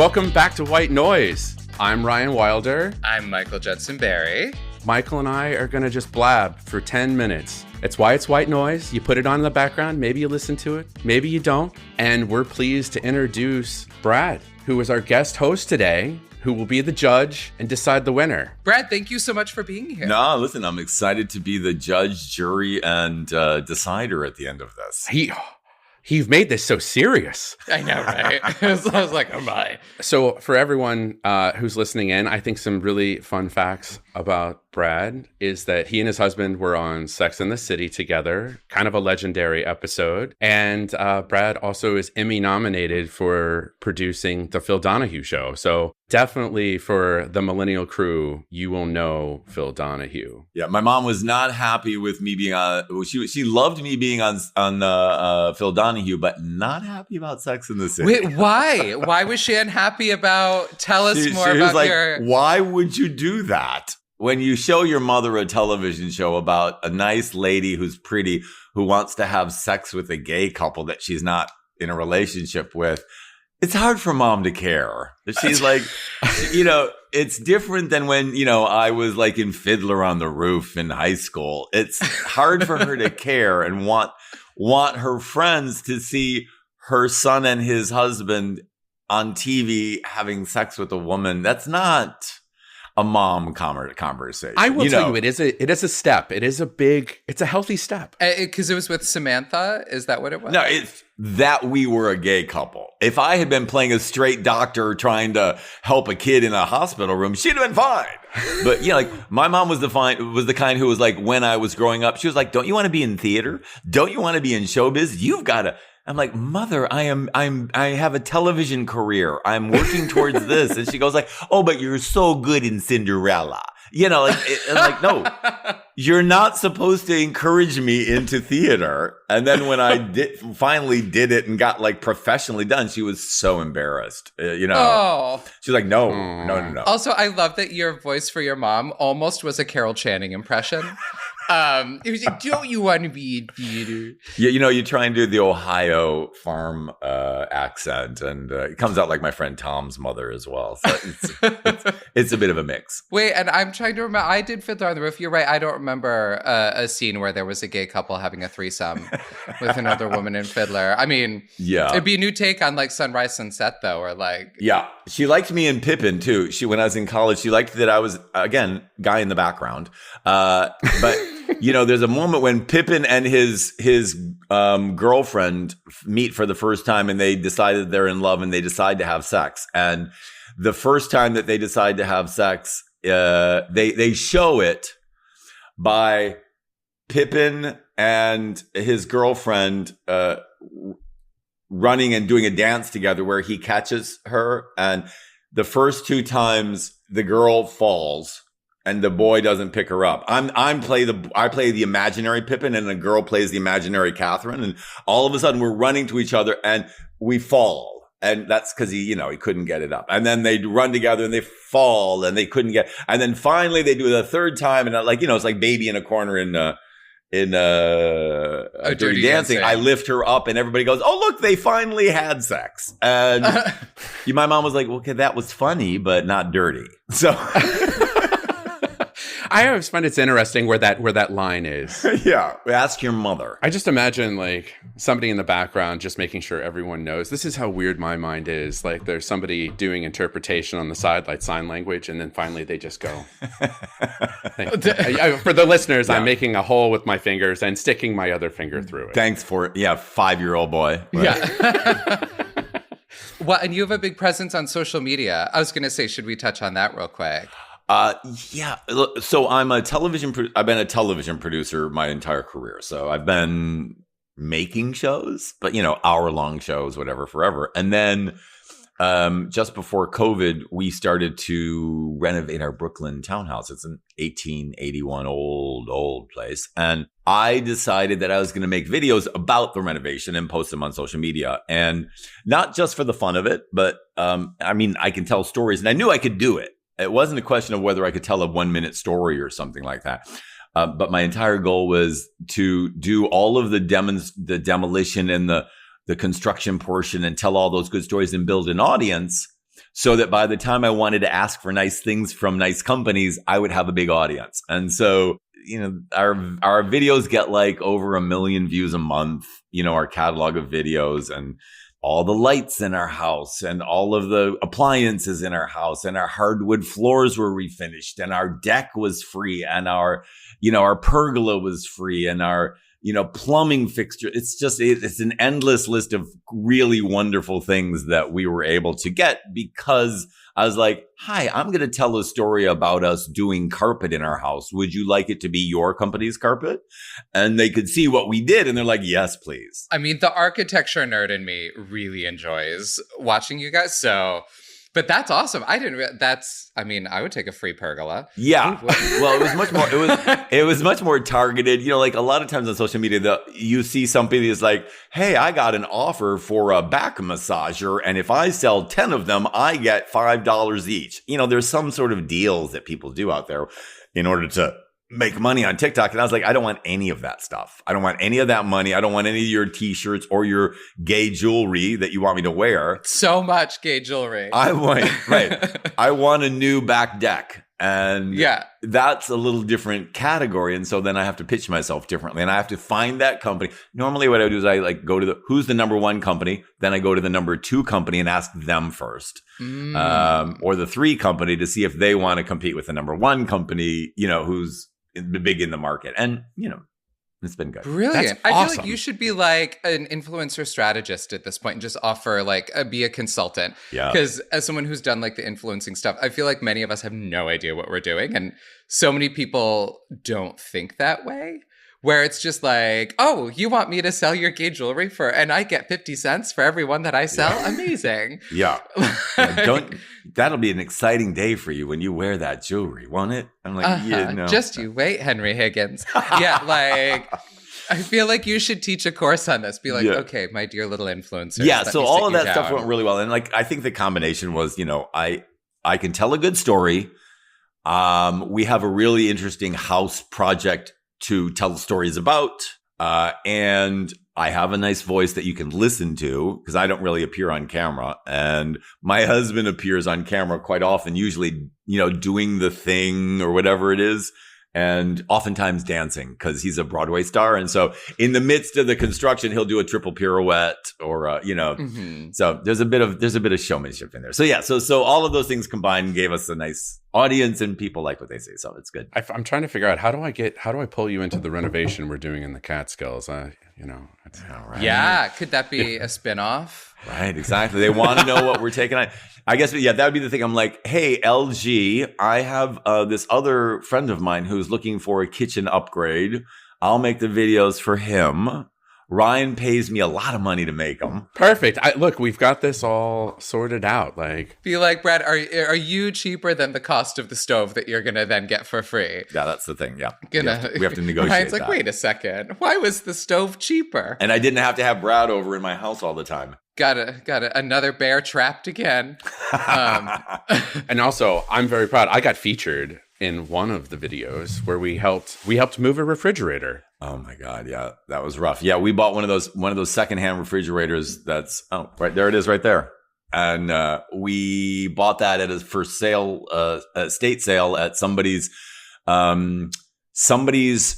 Welcome back to Whyte Noise. I'm Ryan Wilder. I'm Michael Judson Berry. Michael and I are going to just blab for 10 minutes. It's why it's Whyte Noise. You put it on in the background. Maybe you listen to it. Maybe you don't. And we're pleased to introduce Brad, who is our guest host today, who will be the judge and decide the winner. Brad, thank you so much for being here. No, listen, I'm excited to be the judge, jury, and decider at the end of this. You've made this so serious. I know, right? I was like, oh my. So for everyone who's listening in, I think some really fun facts about Brad is that he and his husband were on Sex and the City together, kind of a legendary episode. And Brad also is Emmy nominated for producing The Phil Donahue Show. So definitely for the millennial crew, you will know Phil Donahue. Yeah, my mom was not happy with me being on. She loved me being on Phil Donahue, but not happy about Sex and the City. Wait, why? Why was she unhappy about? Tell us more she about was like, your. Why would you do that? When you show your mother a television show about a nice lady who's pretty, who wants to have sex with a gay couple that she's not in a relationship with, it's hard for mom to care. She's like, it's different than when, I was like in Fiddler on the Roof in high school. It's hard for her to care and want her friends to see her son and his husband on TV having sex with a woman. That's not a mom conversation. I will tell you, it is a step. It's a healthy step. Because it was with Samantha? Is that what it was? No, it's that we were a gay couple. If I had been playing a straight doctor trying to help a kid in a hospital room, she'd have been fine. But like my mom was the kind who was like, when I was growing up, she was like, don't you want to be in theater? Don't you want to be in showbiz? You've got to. I'm like, Mother, I have a television career. I'm working towards this. And she goes like, oh, but you're so good in Cinderella. I'm like, no, you're not supposed to encourage me into theater. And then when I finally did it and got like professionally done, she was so embarrassed. Oh. She's like, no. Also, I love that your voice for your mom almost was a Carol Channing impression. It was like, don't you want to be in theater? Yeah, you try and do the Ohio farm accent, and it comes out like my friend Tom's mother as well. So it's a bit of a mix. Wait, and I'm trying to remember. I did Fiddler on the Roof. You're right. I don't remember a scene where there was a gay couple having a threesome with another woman in Fiddler. I mean, yeah, it'd be a new take on like Sunrise Sunset, though, or like. Yeah, she liked me in Pippin too. When I was in college, she liked that I was again guy in the background, but. There's a moment when Pippin and his girlfriend meet for the first time, and they decided they're in love, and they decide to have sex. And the first time that they decide to have sex, they show it by Pippin and his girlfriend running and doing a dance together, where he catches her, and the first two times the girl falls. And the boy doesn't pick her up. I play the imaginary Pippin, and the girl plays the imaginary Catherine. And all of a sudden we're running to each other and we fall. And that's because he couldn't get it up. And then they run together and they fall and they couldn't get. And then finally they do it a third time, and it's like Baby in a corner in Dirty Dancing. I lift her up and everybody goes, "Oh, look, they finally had sex." And my mom was like, "Well, okay, that was funny, but not dirty." So. I always find it's interesting where that line is. Yeah, ask your mother. I just imagine like somebody in the background just making sure everyone knows. This is how weird my mind is. Like there's somebody doing interpretation on the side, like sign language, and then finally they just go. For the listeners, yeah. I'm making a hole with my fingers and sticking my other finger through it. Thanks for it. Yeah, 5-year-old boy. Right? Yeah. Well, and you have a big presence on social media. I was going to say, should we touch on that real quick? Yeah. So I've been a television producer my entire career. So I've been making shows, but hour-long shows, whatever, forever. And then, just before COVID, we started to renovate our Brooklyn townhouse. It's an 1881 old place. And I decided that I was going to make videos about the renovation and post them on social media. And not just for the fun of it, but, I can tell stories, and I knew I could do it. It wasn't a question of whether I could tell a 1-minute story or something like that. But my entire goal was to do all of the demolition and the construction portion and tell all those good stories and build an audience so that by the time I wanted to ask for nice things from nice companies, I would have a big audience. And so, our videos get like over 1 million views a month, our catalog of videos, and all the lights in our house and all of the appliances in our house, and our hardwood floors were refinished, and our deck was free, and our pergola was free, and our plumbing fixture. It's an endless list of really wonderful things that we were able to get because I was like, hi, I'm going to tell a story about us doing carpet in our house. Would you like it to be your company's carpet? And they could see what we did. And they're like, yes, please. I mean, the architecture nerd in me really enjoys watching you guys. But that's awesome. I would take a free pergola. Yeah. Well, it was much more targeted. Like a lot of times on social media, you see somebody that's like, hey, I got an offer for a back massager, and if I sell 10 of them, I get $5 each. There's some sort of deals that people do out there in order to make money on TikTok. And I was like, I don't want any of that stuff. I don't want any of that money. I don't want any of your t-shirts or your gay jewelry that you want me to wear. So much gay jewelry. I want a new back deck. And that's a little different category. And so then I have to pitch myself differently, and I have to find that company. Normally what I do is I like go to who's the number 1 company. Then I go to the number 2 company and ask them first, or the 3 company to see if they want to compete with the number 1 company, who's big in the market. And, it's been good. Brilliant. I feel like you should be like an influencer strategist at this point and just offer be a consultant. Yeah. Because as someone who's done like the influencing stuff, I feel like many of us have no idea what we're doing. And so many people don't think that way. Where it's just like, oh, you want me to sell your gay jewelry and I get 50 cents for every one that I sell? Yeah. Amazing. Yeah. That'll be an exciting day for you when you wear that jewelry, won't it? I'm like, Just you wait, Henry Higgins. I feel like you should teach a course on this. Be like, okay, my dear little influencer. Yeah, so all of that stuff went really well. And I think the combination was, I can tell a good story. We have a really interesting house project to tell stories about. And I have a nice voice that you can listen to because I don't really appear on camera. And my husband appears on camera quite often, usually, doing the thing or whatever it is. And oftentimes dancing because he's a Broadway star. And so in the midst of the construction, he'll do a triple pirouette or, so there's a bit of showmanship in there. So, so all of those things combined gave us a nice audience and people like what they see. So it's good. I'm trying to figure out how do I pull you into the renovation we're doing in the Catskills? Right. Yeah. Could that be a spinoff? Right. Exactly. They want to know what we're taking on. I guess, that would be the thing. I'm like, hey, LG, I have this other friend of mine who's looking for a kitchen upgrade. I'll make the videos for him. Ryan pays me a lot of money to make them. Perfect. Look, we've got this all sorted out. Be like, Brad, are you cheaper than the cost of the stove that you're going to then get for free? Yeah, that's the thing. Yeah. We have to negotiate. Ryan's like, wait a second. Why was the stove cheaper? And I didn't have to have Brad over in my house all the time. Got another bear trapped again. And also, I'm very proud. I got featured in one of the videos where we helped move a refrigerator. Oh my God. Yeah. That was rough. Yeah. We bought one of those secondhand refrigerators. Right there it is right there. And, we bought that at a for sale, estate sale at somebody's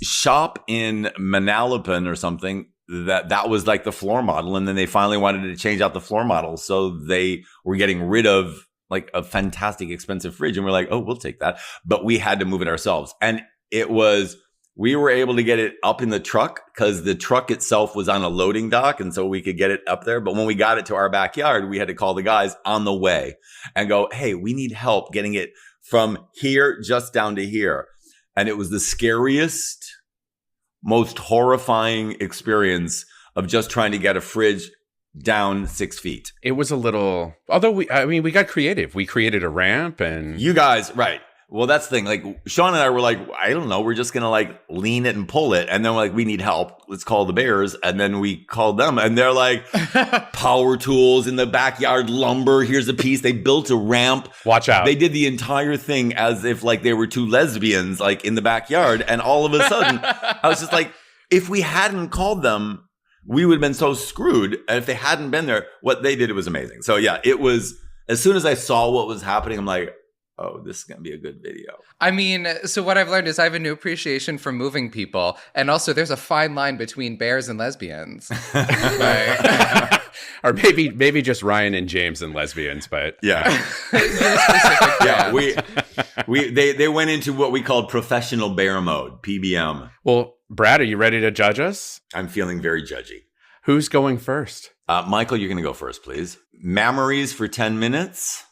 shop in Manalapan or something. That was like the floor model. And then they finally wanted to change out the floor model. So they were getting rid of like a fantastic expensive fridge. And we're like, oh, we'll take that. But we had to move it ourselves. And we were able to get it up in the truck because the truck itself was on a loading dock. And so we could get it up there. But when we got it to our backyard, we had to call the guys on the way and go, hey, we need help getting it from here just down to here. And it was the scariest, most horrifying experience of just trying to get a fridge down 6 feet. It was a little, although we got creative. We created a ramp and you guys, right. Well, that's the thing. Like Sean and I were like, I don't know. We're just going to like lean it and pull it. And then we're like, we need help. Let's call the Bears. And then we called them and they're like power tools in the backyard, lumber. Here's a piece. They built a ramp. Watch out. They did the entire thing as if like they were two lesbians, like in the backyard. And all of a sudden I was just like, if we hadn't called them, we would have been so screwed. And if they hadn't been there, what they did, it was amazing. So yeah, it was as soon as I saw what was happening, I'm like, oh, this is going to be a good video. I mean, so what I've learned is I have a new appreciation for moving people. And also there's a fine line between bears and lesbians. Or maybe just Ryan and James and lesbians, but yeah. Yeah, they went into what we called professional bear mode, PBM. Well, Brad, are you ready to judge us? I'm feeling very judgy. Who's going first? Michael, you're going to go first, please. Mammaries for 10 minutes.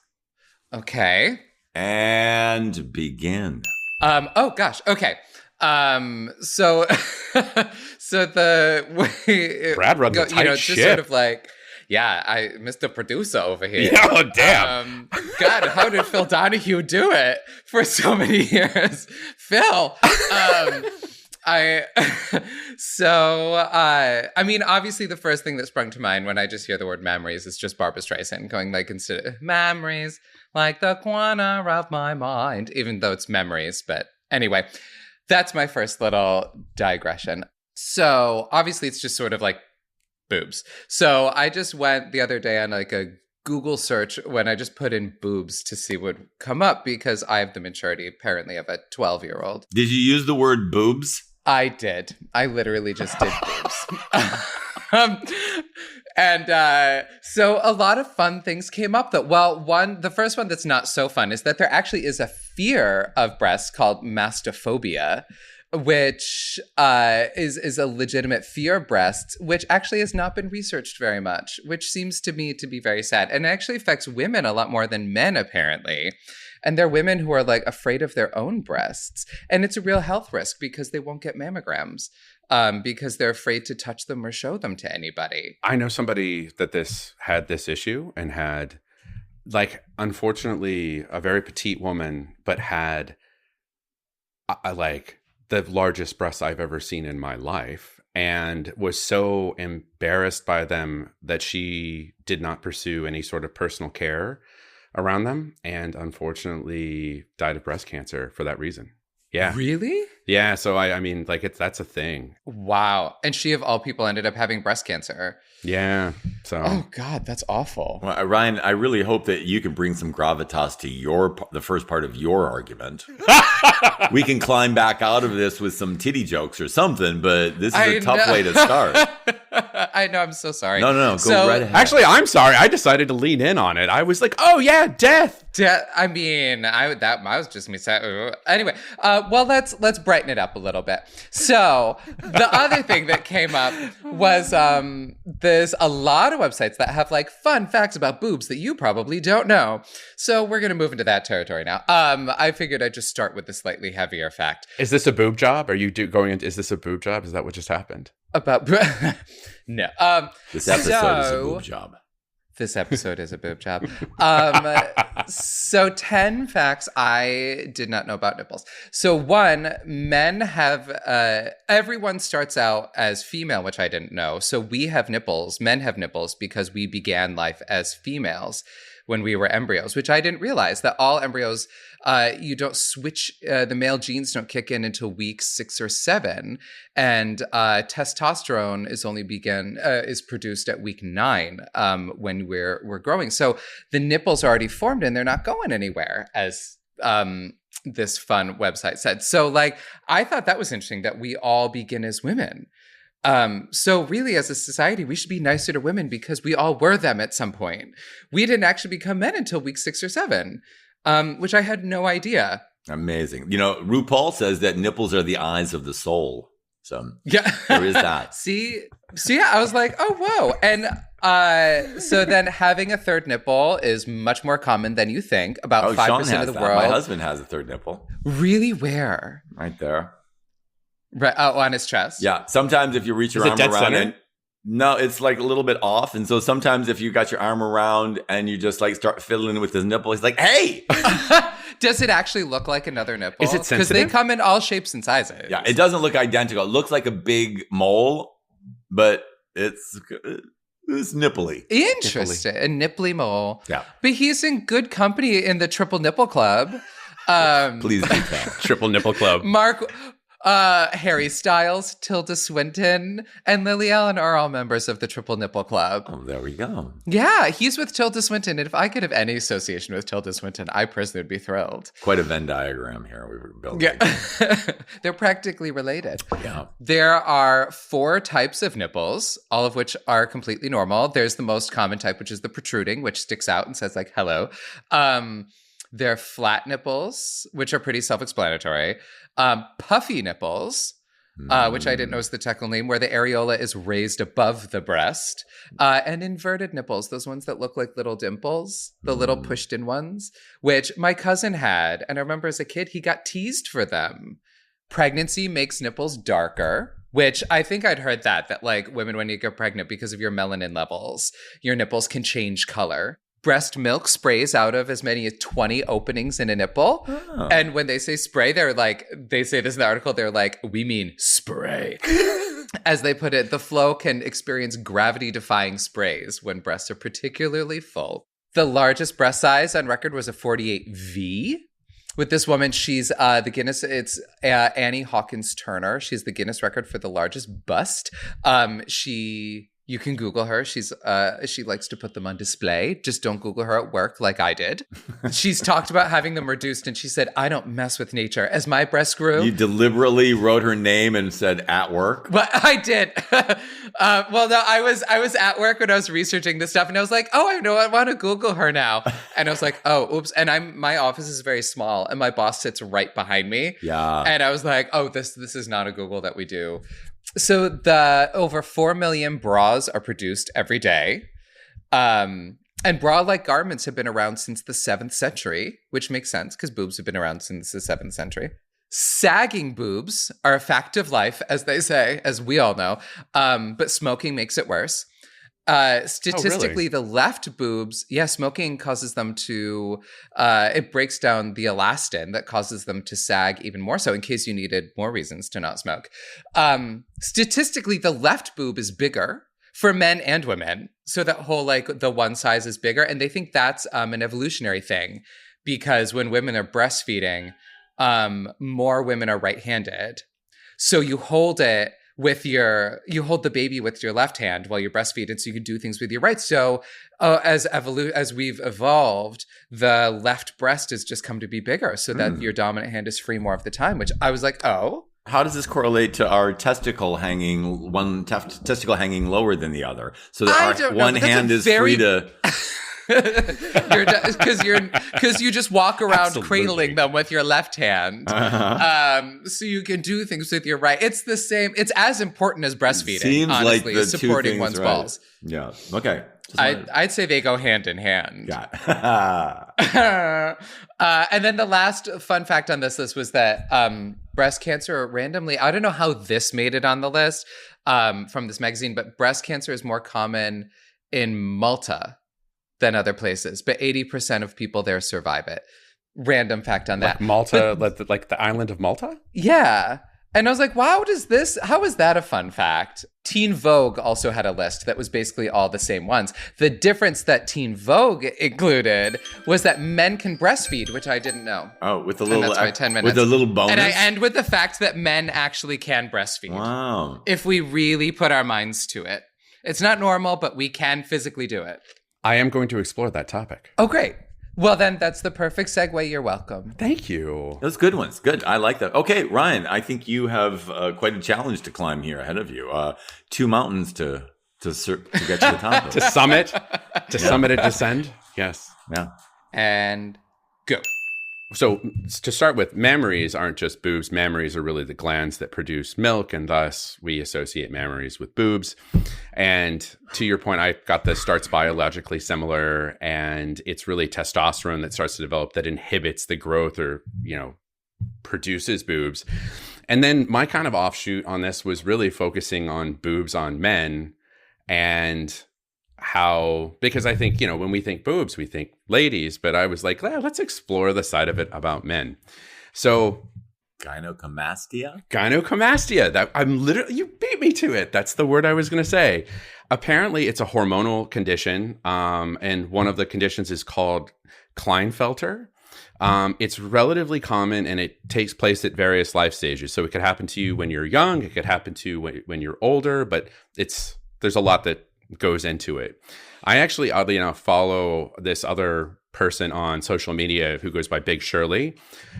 Okay. And begin. Oh gosh. Okay. So the way Brad runs a tight it's just ship. sort of like, yeah, Mr. Producer over here. Yeah, oh, damn. God, how did Phil Donahue do it for so many years? Phil. I mean, obviously the first thing that sprung to mind when I just hear the word Mammaries is just Barbra Streisand going like, instead of Mammaries, like the corner of my mind, even though it's memories. But anyway, that's my first little digression. So obviously it's just sort of like boobs. So I just went the other day on like a Google search when I just put in boobs to see what would come up because I have the maturity apparently of a 12-year-old. Did you use the word boobs? I did. I literally just did boobs. So a lot of fun things came up though. Well, the first one that's not so fun is that there actually is a fear of breasts called mastophobia, which is a legitimate fear of breasts, which actually has not been researched very much, which seems to me to be very sad. And it actually affects women a lot more than men, apparently. And there are women who are like afraid of their own breasts. And it's a real health risk because they won't get mammograms because they're afraid to touch them or show them to anybody. I know somebody that had this issue and had, like, unfortunately, a very petite woman, but had like the largest breasts I've ever seen in my life, and was so embarrassed by them that she did not pursue any sort of personal care around them, and unfortunately died of breast cancer for that reason. Yeah. Really? Yeah. So I mean, like, that's a thing. Wow. And she of all people ended up having breast cancer. Yeah. So. Oh God, that's awful. Well, Ryan, I really hope that you can bring some gravitas to the first part of your argument. We can climb back out of this with some titty jokes or something, but this is a tough way to start. I know. I'm so sorry. No. Go right ahead. Actually, I'm sorry. I decided to lean in on it. I was like, oh yeah, death. I mean, I was just me. Anyway, well, let's brighten it up a little bit. So the other thing that came up was there's a lot of websites that have like fun facts about boobs that you probably don't know. So we're gonna move into that territory now. I figured I'd just start with the slightly heavier fact. Is this a boob job? Are you going into? Is this a boob job? Is that what just happened? About no. This episode is a boob job. This episode is a boob job. So 10 facts I did not know about nipples. So 1, men have, everyone starts out as female, which I didn't know. So we have nipples, men have nipples because we began life as females when we were embryos, which I didn't realize that all embryos, you don't switch, the male genes don't kick in until week 6 or 7. And testosterone is produced at week 9 when we're growing. So the nipples are already formed and they're not going anywhere, as this fun website said. So like, I thought that was interesting that we all begin as women. So really, as a society, we should be nicer to women because we all were them at some point. We didn't actually become men until week 6 or 7, which I had no idea. Amazing. You know, RuPaul says that nipples are the eyes of the soul. So yeah, there is that. See, so yeah, I was like, oh, whoa. And so then having a third nipple is much more common than you think. About 5% of the world. My husband has a third nipple. Really? Where? Right there. Right, on his chest. Yeah. Sometimes if you reach your arm around it, no, it's like a little bit off. And so sometimes if you got your arm around and you just like start fiddling with his nipple, he's like, hey. Does it actually look like another nipple? Is it sensitive? Because they come in all shapes and sizes. Yeah, it doesn't look identical. It looks like a big mole, but it's nipply. Interesting. A nipply mole. Yeah. But he's in good company in the Triple Nipple Club. Please do that. Triple Nipple Club. Mark, Harry Styles, Tilda Swinton, and Lily Allen are all members of the Triple Nipple Club. Oh, there we go. Yeah, he's with Tilda Swinton. And if I could have any association with Tilda Swinton, I personally would be thrilled. Quite a Venn diagram here we were building. Yeah. They're practically related. Yeah. There are 4 types of nipples, all of which are completely normal. There's the most common type, which is the protruding, which sticks out and says, like, hello. They're flat nipples, which are pretty self-explanatory. Puffy nipples, which I didn't know was the technical name, where the areola is raised above the breast. And inverted nipples, those ones that look like little dimples, the little pushed-in ones, which my cousin had. And I remember as a kid, he got teased for them. Pregnancy makes nipples darker, which I think I'd heard that like women, when you get pregnant, because of your melanin levels, your nipples can change color. Breast milk sprays out of as many as 20 openings in a nipple. Oh. And when they say spray, they say this in the article, they're like, we mean spray. As they put it, the flow can experience gravity-defying sprays when breasts are particularly full. The largest breast size on record was a 48V. With this woman, she's the Guinness, it's Annie Hawkins Turner. She's the Guinness record for the largest bust. You can Google her. She likes to put them on display. Just don't Google her at work like I did. She's talked about having them reduced, and she said, I don't mess with nature. As my breast grew. You deliberately wrote her name and said at work? But I did. Well, no, I was at work when I was researching this stuff, and I was like, oh, I know, I want to Google her now. And I was like, oh, oops. And my office is very small, and my boss sits right behind me. Yeah. And I was like, oh, this is not a Google that we do. So the over 4 million bras are produced every day. And bra-like garments have been around since the 7th century, which makes sense because boobs have been around since the 7th century. Sagging boobs are a fact of life, as they say, as we all know. But smoking makes it worse. Statistically, the left boobs, smoking causes them to, it breaks down the elastin that causes them to sag even more so, in case you needed more reasons to not smoke. Statistically, the left boob is bigger for men and women. So that whole, like, the one size is bigger. And they think that's an evolutionary thing, because when women are breastfeeding, more women are right-handed. So you hold it you hold the baby with your left hand while you're breastfeeding, so you can do things with your right. So as we've evolved, the left breast has just come to be bigger, so that your dominant hand is free more of the time, which I was like, oh. How does this correlate to our testicle hanging, one testicle hanging lower than the other? So that our one hand is free to... because you just walk around cradling them with your left hand, so you can do things with your right. It's the same. It's as important as breastfeeding. Seems honestly, like the supporting two one's right. balls. Yeah. Okay. I'd say they go hand in hand. Yeah. And then the last fun fact on this list was that breast cancer randomly, I don't know how this made it on the list from this magazine, but breast cancer is more common in Malta than other places, but 80% of people there survive it. Random fact on that. Malta, like the island of Malta? Yeah. And I was like, wow, how is that a fun fact? Teen Vogue also had a list that was basically all the same ones. The difference that Teen Vogue included was that men can breastfeed, which I didn't know. Oh, with the little, that's my 10 minutes. With the little bonus? And I end with the fact that men actually can breastfeed. Wow. If we really put our minds to it. It's not normal, but we can physically do it. I am going to explore that topic. Oh, great. Well, then that's the perfect segue. You're welcome. Thank you. Those good ones. Good. I like that. Okay, Ryan, I think you have quite a challenge to climb here ahead of you. 2 mountains to get to the top of. To summit and descend. Yes. Yeah. And go. So to start with, mammaries aren't just boobs. Mammaries are really the glands that produce milk, and thus we associate mammaries with boobs. And to your point, I got this starts biologically similar, and it's really testosterone that starts to develop that inhibits the growth or, produces boobs. And then my kind of offshoot on this was really focusing on boobs on men, and how, because I think, when we think boobs, we think ladies, but I was like, let's explore the side of it about men. So gynecomastia, that I'm literally, you beat me to it. That's the word I was going to say. Apparently it's a hormonal condition. And one of the conditions is called Klinefelter. It's relatively common, and it takes place at various life stages. So it could happen to you when you're young, it could happen to you when you're older, but there's a lot that goes into it. I actually, oddly enough, follow this other person on social media who goes by Big Shirley,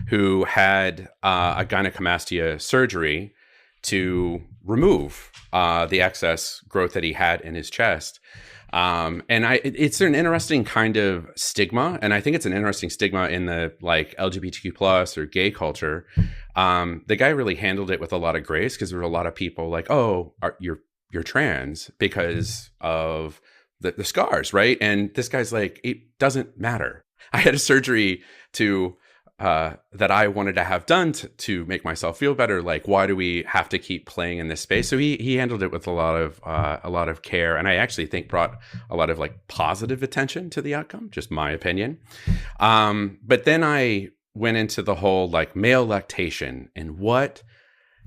who had a gynecomastia surgery to remove the excess growth that he had in his chest. It's an interesting kind of stigma, and I think it's an interesting stigma in the like LGBTQ plus or gay culture. The guy really handled it with a lot of grace, because there were a lot of people like, "Oh, you're trans because of the scars, right?" And this guy's like, "It doesn't matter. I had a surgery that I wanted to have done to make myself feel better. Like, why do we have to keep playing in this space?" So he handled it with a lot of care, and I actually think brought a lot of like positive attention to the outcome. Just my opinion. But then I went into the whole like male lactation and what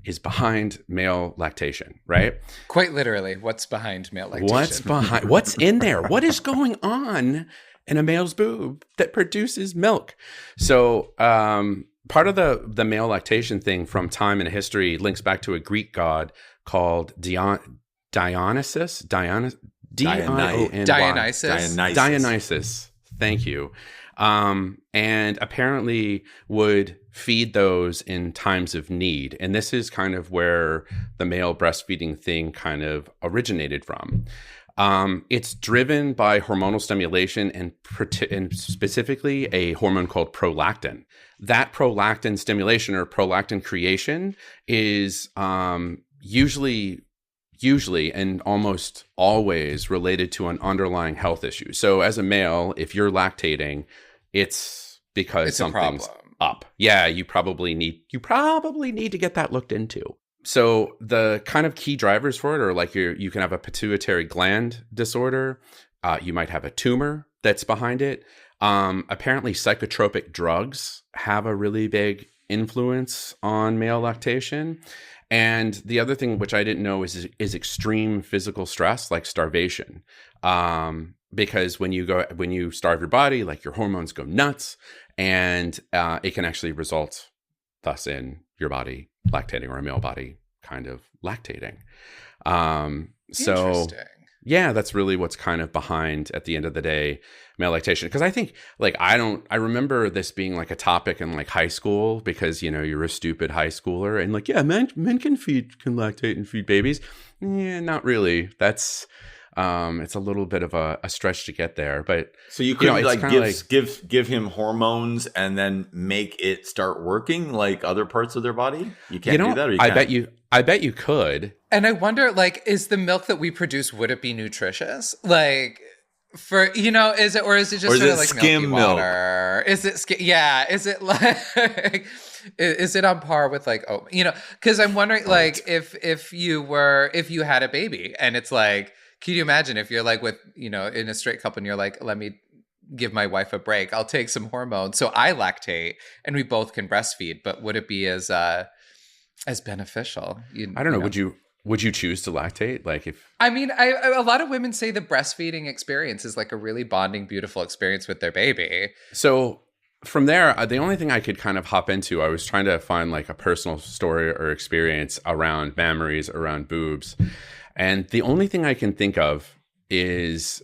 is behind male lactation, right? Quite literally, what's behind male lactation? What's in there? What is going on in a male's boob that produces milk? So part of the male lactation thing from time and history links back to a Greek god called Dionysus. Thank you. And apparently would feed those in times of need. And this is kind of where the male breastfeeding thing kind of originated from. It's driven by hormonal stimulation and specifically a hormone called prolactin. That prolactin stimulation or prolactin creation is usually and almost always related to an underlying health issue. So as a male, if you're lactating, it's because something's up. Yeah, you probably need to get that looked into. So the kind of key drivers for it are like you can have a pituitary gland disorder. You might have a tumor that's behind it. Apparently psychotropic drugs have a really big influence on male lactation. And the other thing, which I didn't know, is extreme physical stress, like starvation. Because when you starve your body, like your hormones go nuts, and it can actually result thus in your body lactating, or a male body kind of lactating. So yeah, that's really what's kind of behind, at the end of the day, male lactation. Because I think like I remember this being like a topic in like high school, because you're a stupid high schooler and like, yeah, men can lactate and feed babies. Yeah, not really. That's it's a little bit of a stretch to get there, but so you could give him hormones and then make it start working like other parts of their body. You can't do that. Or I bet you could. And I wonder, like, is the milk that we produce, would it be nutritious? Like, is it just sort of like skim milky water? Is it yeah? Is it like is it on par with like because I'm wondering like if you had a baby and it's like, can you imagine if you're like with in a straight couple and you're like, let me give my wife a break, I'll take some hormones so I lactate and we both can breastfeed, but would it be as beneficial? I don't know. Would you choose to lactate? Like a lot of women say the breastfeeding experience is like a really bonding, beautiful experience with their baby. So from there, the only thing I could kind of hop into, I was trying to find like a personal story or experience around mammaries, around boobs. And the only thing I can think of is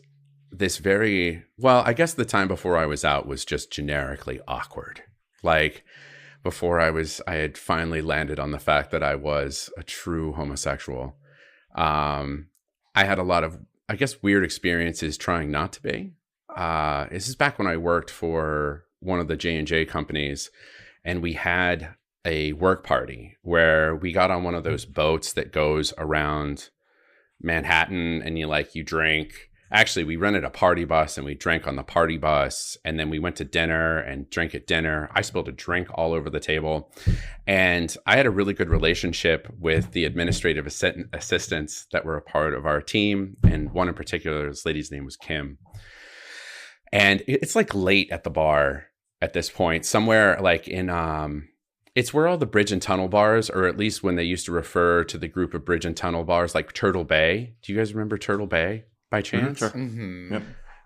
this I guess the time before I was out was just generically awkward. Like before I had finally landed on the fact that I was a true homosexual. I had a lot of, I guess, weird experiences trying not to be. This is back when I worked for one of the J&J companies, and we had a work party where we got on one of those boats that goes around Manhattan, and you drink. Actually, we rented a party bus and we drank on the party bus, and then we went to dinner and drank at dinner. I spilled a drink all over the table, and I had a really good relationship with the administrative assistants that were a part of our team, and one in particular, this lady's name was Kim. And it's like late at the bar at this point, somewhere like in it's where all the bridge and tunnel bars, or at least when they used to refer to the group of bridge and tunnel bars, like Turtle Bay. Do you guys remember Turtle Bay by chance? Mm-hmm, sure. Mm-hmm. Yep.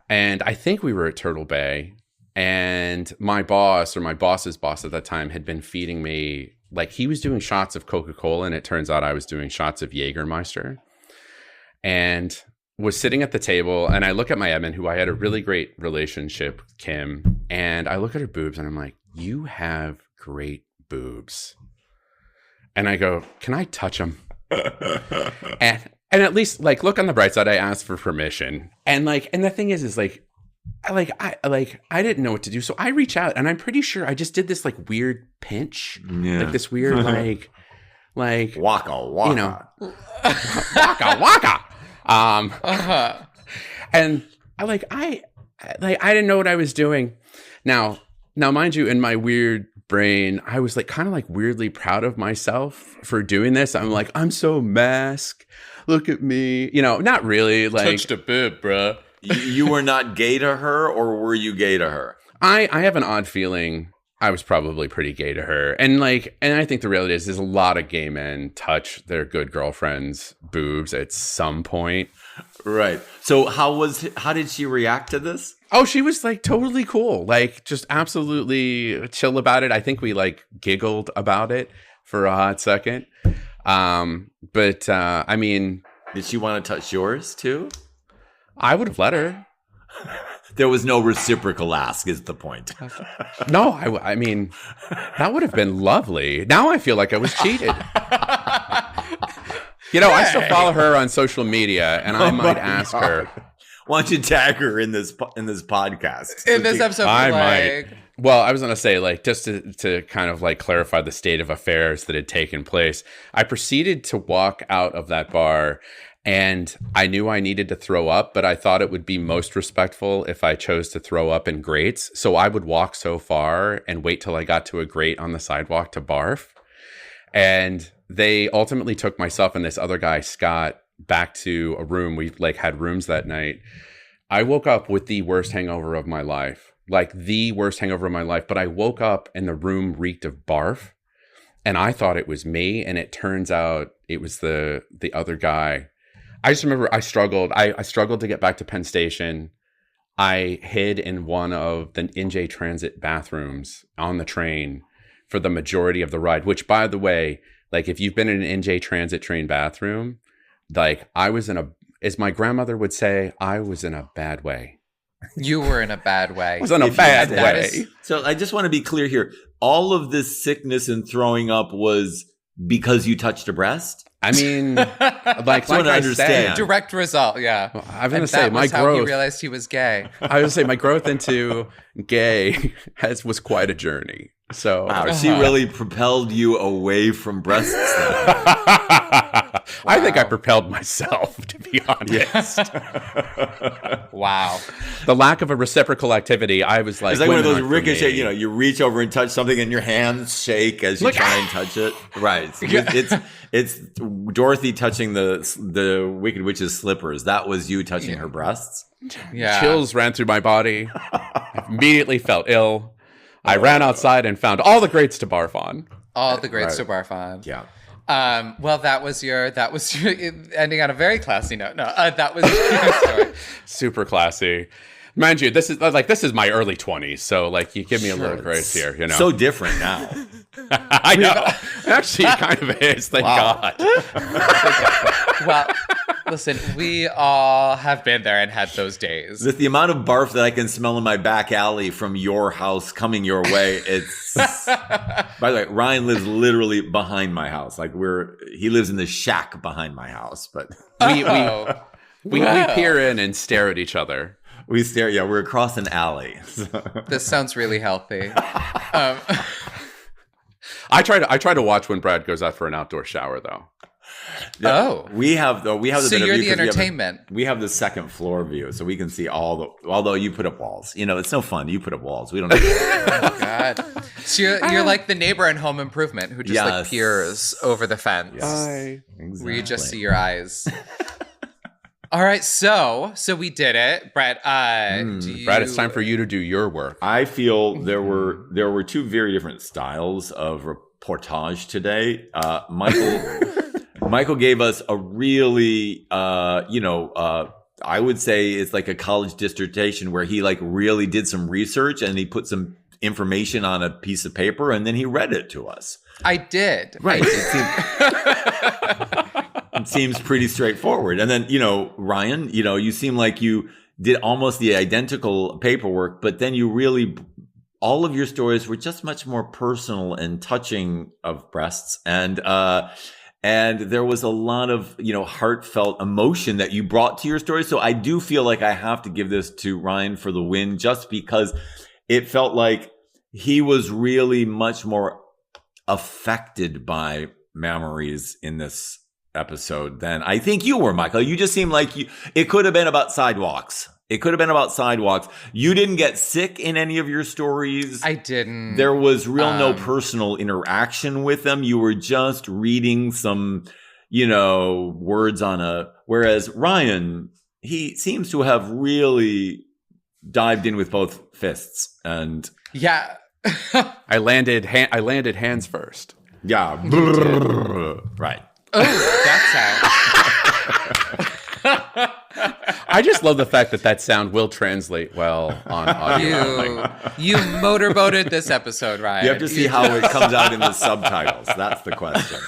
And I think we were at Turtle Bay, And my boss, or my boss's boss at that time, had been feeding me, like, he was doing shots of Coca-Cola, and it turns out I was doing shots of Jägermeister. And was sitting at the table, and I look at my Edmund, who I had a really great relationship with, Kim, and I look at her boobs, and I'm like, you have great boobs. And I go, can I touch them? and at least, like, look on the bright side, I asked for permission. And the thing is I didn't know what to do. So I reach out, and I'm pretty sure I just did this like weird pinch, like this weird, like waka waka, you know, waka waka. And I didn't know what I was doing. Now, mind you, in my weird brain, I was like kind of like weirdly proud of myself for doing this. I'm like, I'm so masked. Look at me. You know, not really. Like, touched a bit, bruh. You were not gay to her, or were you gay to her? I have an odd feeling I was probably pretty gay to her. And I think the reality is a lot of gay men touch their good girlfriend's boobs at some point. Right. So how did she react to this? Oh, she was like totally cool. Like, just absolutely chill about it. I think we like giggled about it for a hot second. But I mean, did she want to touch yours too? I would have let her. There was no reciprocal ask, is the point. No, I mean, that would have been lovely. Now I feel like I was cheated. You know, I still follow her on social media, and I might ask her. Why don't you tag her in this podcast? In this episode, I might. Well, I was going to say, like, just to kind of like clarify the state of affairs that had taken place, I proceeded to walk out of that bar. And I knew I needed to throw up, but I thought it would be most respectful if I chose to throw up in grates. So I would walk so far and wait till I got to a grate on the sidewalk to barf. And they ultimately took myself and this other guy, Scott, back to a room. We like had rooms that night. I woke up with the worst hangover of my life, like the worst hangover of my life. But I woke up and the room reeked of barf. And I thought it was me. And it turns out it was the other guy. I just remember I struggled. I struggled to get back to Penn Station. I hid in one of the NJ Transit bathrooms on the train for the majority of the ride, which, by the way, like if you've been in an NJ Transit train bathroom, like I was in as my grandmother would say, I was in a bad way. You were in a bad way. I was in a bad way. So I just want to be clear here. All of this sickness and throwing up was because you touched a breast? I mean, like I understand. Direct result, yeah. Well, I was going to say, my growth. How he realized he was gay. I was going to say, my growth into gay was quite a journey. So, wow, she really propelled you away from breasts. I think I propelled myself, to be honest. Wow. The lack of a reciprocal activity, I was like, it's like one of those ricochet, you know, you reach over and touch something and your hands shake as you try and touch it. Right. It's Dorothy touching the Wicked Witch's slippers. That was you touching her breasts. Yeah. Chills ran through my body. I immediately felt ill. I ran outside and found all the greats to barf on. All the greats to barf on. Yeah. Well, that was your ending on a very classy note. No, that was your story. Super classy. Mind you, this is my early 20s, so like you give me a little grace here, you know. So different now. I know. Actually, it kind of is. Thank God. Well, listen, we all have been there and had those days. With the amount of barf that I can smell in my back alley from your house coming your way, it's. By the way, Ryan lives literally behind my house. Like he lives in the shack behind my house, but we peer in and stare at each other. We stare. Yeah, we're across an alley. This sounds really healthy. I try to watch when Brad goes out for an outdoor shower, though. Yeah, oh, we have the so you're the entertainment. We have the second floor view, so we can see all the. Although you put up walls, you know it's no fun. You put up walls. We don't. Oh God! So you're like the neighbor in Home Improvement who just like peers over the fence. Yes. Exactly. Where you just see your eyes. All right, so we did it, Brett. Brad, it's time for you to do your work. I feel there were two very different styles of reportage today. Michael gave us a really I would say it's like a college dissertation where he like really did some research and he put some information on a piece of paper and then he read it to us. I did. Right. It seems pretty straightforward. And then, Ryan, you seem like you did almost the identical paperwork, but then all of your stories were just much more personal and touching of breasts. And there was a lot of, heartfelt emotion that you brought to your story. So I do feel like I have to give this to Ryan for the win, just because it felt like he was really much more affected by Mammaries in this episode than I think you were, Michael. You just seemed like it could have been about sidewalks. You didn't get sick in any of your stories. I didn't. There was no personal interaction with them. You were just reading some, words whereas Ryan, he seems to have really dived in with both fists. And yeah. I landed hands first. Yeah. Right. Oh, that sound. I just love the fact that sound will translate well on audio. You motorboated this episode, Ryan. You have to see how it comes out in the subtitles. That's the question.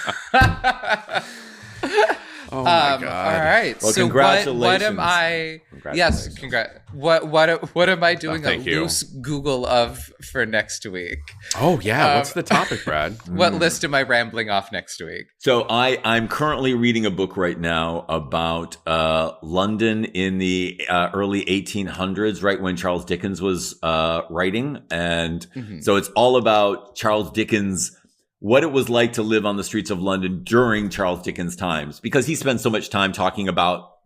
Oh my God! All right. Well, so congratulations. what am I? Yes, What am I doing a loose Google of for next week? Oh yeah, what's the topic, Brad? What list am I rambling off next week? So I'm currently reading a book right now about London in the early 1800s, right when Charles Dickens was writing, and so it's all about Charles Dickens. What it was like to live on the streets of London during Charles Dickens' times, because he spent so much time talking about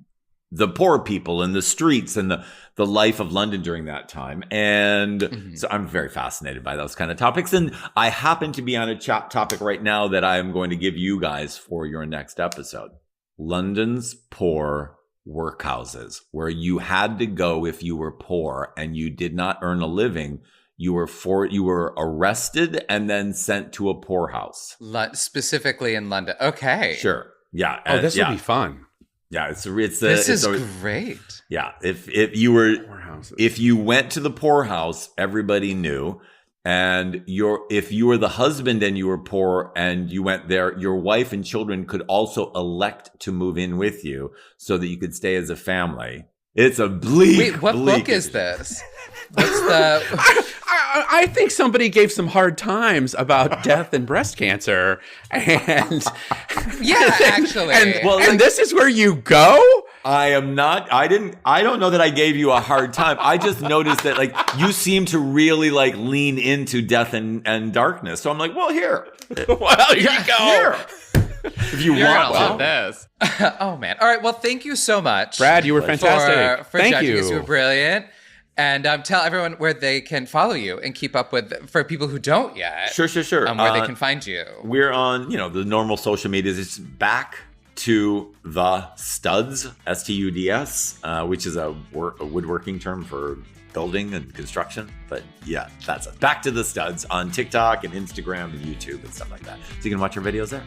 the poor people and the streets and the life of London during that time. And so I'm very fascinated by those kind of topics. And I happen to be on a topic right now that I am going to give you guys for your next episode. London's poor workhouses, where you had to go if you were poor and you did not earn a living. You were arrested and then sent to a poorhouse. Specifically in London. Okay. Sure. Yeah. Oh, this would be fun. Yeah, this is great. Yeah, if you went to the poorhouse, everybody knew, and if you were the husband and you were poor and you went there, your wife and children could also elect to move in with you so that you could stay as a family. It's a bleak. Wait, what book is this? What's the? I think somebody gave some hard times about death and breast cancer, and yeah, actually, and this is where you go. I am not. I don't know that I gave you a hard time. I just noticed that you seem to really lean into death and darkness. So I'm like, well, here. Well, here you go. Here. If you want to this. Oh man. All right. Well, thank you so much, Brad. You were fantastic. For thank judging you. Us. You were brilliant. And tell everyone where they can follow you and keep up with, for people who don't yet. Sure. Where they can find you. We're on, the normal social medias. It's back to the Studs, STUDS, which is a woodworking term for building and construction. But yeah, that's it. Back to the Studs on TikTok and Instagram and YouTube and stuff like that. So you can watch our videos there.